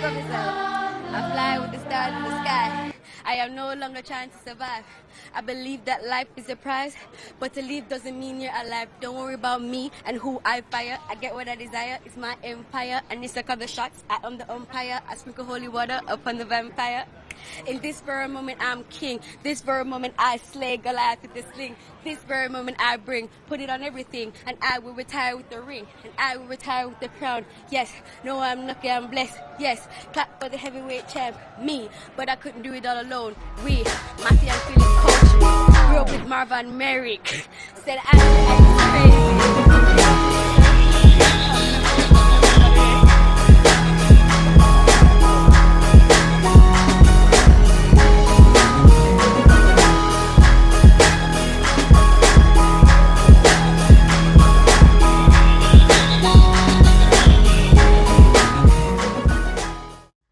prophesy. I fly with the stars in the sky. I am no longer trying to survive. I believe that life is a prize, but to live doesn't mean you're alive. Don't worry about me and who I fire. I get what I desire. It's my empire, and it's like other shots. I am the umpire. I sprinkle holy water upon the vampire. In this very moment, I'm king. This very moment, I slay Goliath with the sling. This very moment, I put it on everything, and I will retire with the ring, and I will retire with the crown. Yes, no, I'm lucky, I'm blessed. Yes, clap for the heavyweight champ, me. But I couldn't do it all alone. We, Matthew and Philip coach me. Grew up with Marvin Merrick. Said I was crazy.